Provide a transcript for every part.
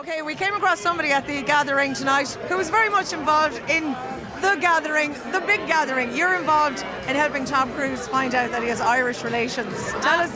Okay, we came across somebody at the gathering tonight who was very much involved in the gathering, the big gathering. You're involved in helping Tom Cruise find out that he has Irish relations. Tell us,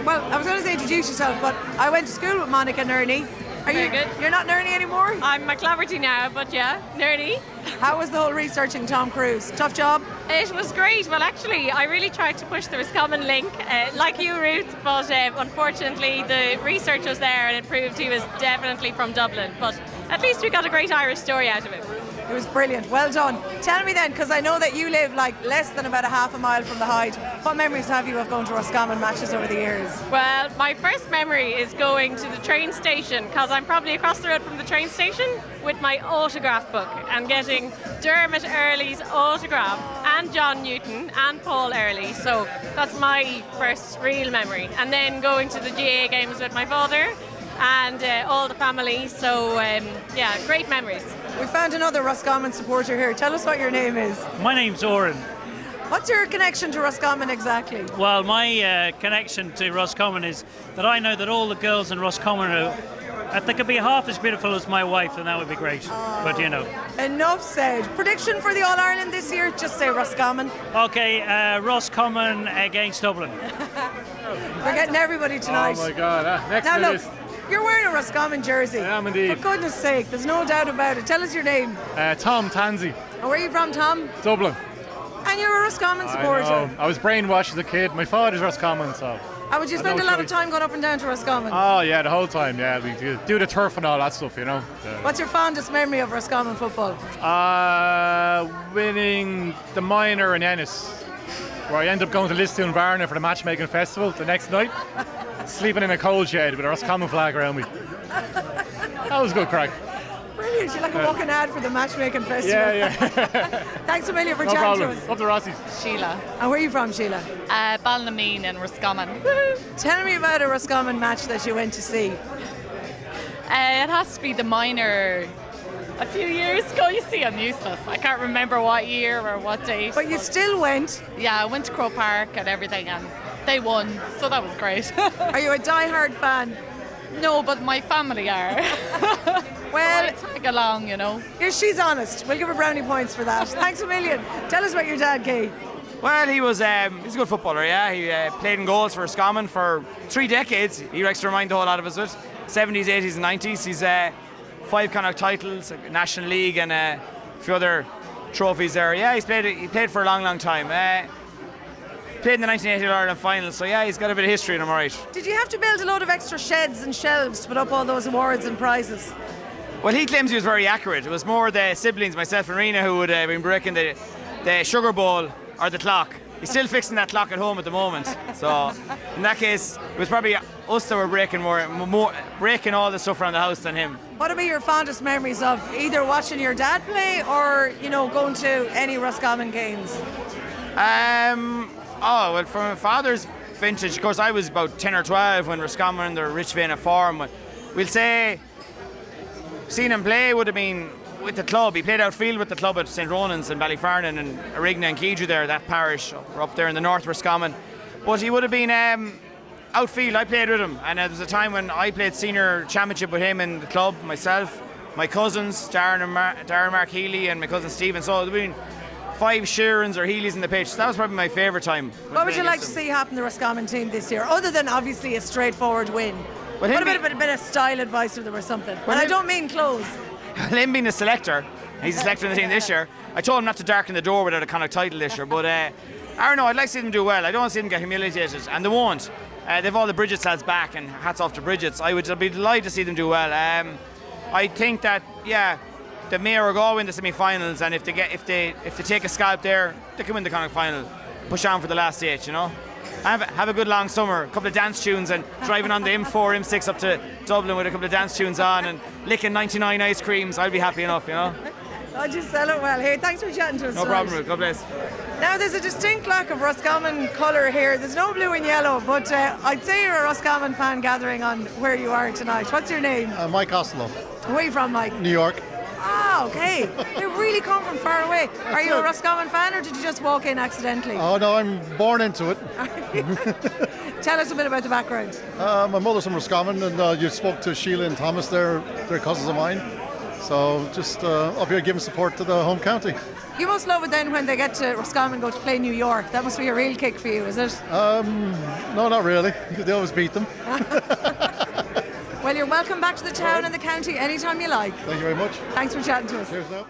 well, I was going to say introduce yourself, but I went to school with Monica and Ernie. Very good. You're not Ernie anymore? I'm McClaverty now, but yeah, nerdy. How was the whole researching Tom Cruise? Tough job? It was great. Well, actually, I really tried to push the Roscommon link, like you, Ruth, but unfortunately the research was there and it proved he was definitely from Dublin. But at least we got a great Irish story out of it. It was brilliant. Well done. Tell me then, because I know that you live like less than about a half a mile from the Hyde. What memories have you of going to Roscommon matches over the years? Well, my first memory is going to the train station, because I'm probably across the road from the train station, with my autograph book and getting Dermot Early's autograph and John Newton and Paul Early. So that's my first real memory. And then going to the GA games with my father and all the family. So yeah, great memories. We found another Roscommon supporter here. Tell us what your name is. My name's Moran. What's your connection to Roscommon exactly? Well, my connection to Roscommon is that I know that all the girls in Roscommon are, if they could be half as beautiful as my wife, then that would be great. But you know. Enough said. Prediction for the All-Ireland this year? Just say Roscommon. Okay, Roscommon against Dublin. We're getting everybody tonight. Oh my God, next now to look, this. you're wearing a Roscommon jersey. I am indeed. For goodness sake, there's no doubt about it. Tell us your name. Tom Tansey, And where are you from, Tom? Dublin. And you're a Roscommon supporter. I was brainwashed as a kid. My father's Roscommon, so. And would you spend a lot of time going up and down to Roscommon? Oh yeah, the whole time. Yeah, we do the turf and all that stuff, you know. What's your fondest memory of Roscommon football? Winning the minor in Ennis, where I ended up going to Lisdoon Varna for the matchmaking festival the next night, sleeping in a coal shed with a Roscommon flag around me. That was good crack. Brilliant. You're like a walking ad for the matchmaking festival. Yeah. Thanks a million for No chatting problem. to us. Up the Rossies. Sheila. And where are you from, Sheila? Ballinameen in Roscommon. Tell me about a Roscommon match that you went to see. It has to be the minor. A few years ago, you see, I'm useless. I can't remember what year or what date. But you still went. Yeah, I went to Crow Park and everything, and they won, so that was great. Are you a die-hard fan? No, but my family are. Well, so I tag along, you know. here she's honest. We'll give her brownie points for that. Thanks a million. Tell us about your dad, Kay. Well, he's a good footballer, yeah. He played in goals for Roscommon for 3 decades. He likes to remind the whole lot of us of it. 70s, 80s and 90s. He's 5 Connacht titles, National League and a few other trophies there. Yeah, he played for a long, long time. Played in the 1980 Ireland final, so yeah, he's got a bit of history in him, alright. Did you have to build a load of extra sheds and shelves to put up all those awards and prizes? Well, he claims he was very accurate. It was more the siblings, myself and Rena, who would have been breaking the sugar bowl or the clock. He's still fixing that clock at home at the moment. So in that case, it was probably us that were breaking breaking all the stuff around the house than him. What are your fondest memories of either watching your dad play or, going to any Roscommon games? Well, from my father's vintage, of course, I was about 10 or 12 when Roscommon, the rich vein of form. We'll say, seeing him play would have been with the club. He played outfield with the club at St. Ronan's in Ballyfarnan and Arigna and Keidru there, that parish, or up there in the north Roscommon. But he would have been outfield. I played with him, and there was a time when I played senior championship with him in the club, myself, my cousins, Darren and Mark Healy and my cousin Stephen. So there would have been 5 Sheerans or Healys in the pitch. So that was probably my favourite time. What would you like to see happen to the Roscommon team this year, other than obviously a straightforward win? Well, what about a bit of style advice from them or something? Well, and I don't mean clothes. Him being a selector, he's a selector in the team this year. I told him not to darken the door without a Connacht title this year, but I don't know, I'd like to see them do well. I don't want to see them get humiliated, and they won't. They've all the Bridget's lads back, and hats off to Bridget's. I'd be delighted to see them do well. I think that, yeah, the Mayor will go in the semi-finals, and if they take a scalp there, they can win the Connacht final. Push on for the last 8, Have a good long summer, a couple of dance tunes, and driving on the M4, M6 up to Dublin with a couple of dance tunes on and licking 99 ice creams. I'll be happy enough, I'll just sell it well. Hey, thanks for chatting to us. No problem, Ruth. God bless. Now, there's a distinct lack of Roscommon colour here. There's no blue and yellow, but I'd say you're a Roscommon fan gathering on where you are tonight. What's your name? Mike Oslo, Where are you from, Mike? New York. Ah, okay. They really come from far away. Are you a Roscommon fan or did you just walk in accidentally? Oh no, I'm born into it. Tell us a bit about the background. My mother's from Roscommon, and you spoke to Sheila and Thomas there. They're cousins of mine. So just up here giving support to the home county. You must love it then when they get to Roscommon and go to play New York. That must be a real kick for you, is it? No, not really. They always beat them. Well, you're welcome back to the town and the county anytime you like. Thank you very much. Thanks for chatting to us. Cheers now.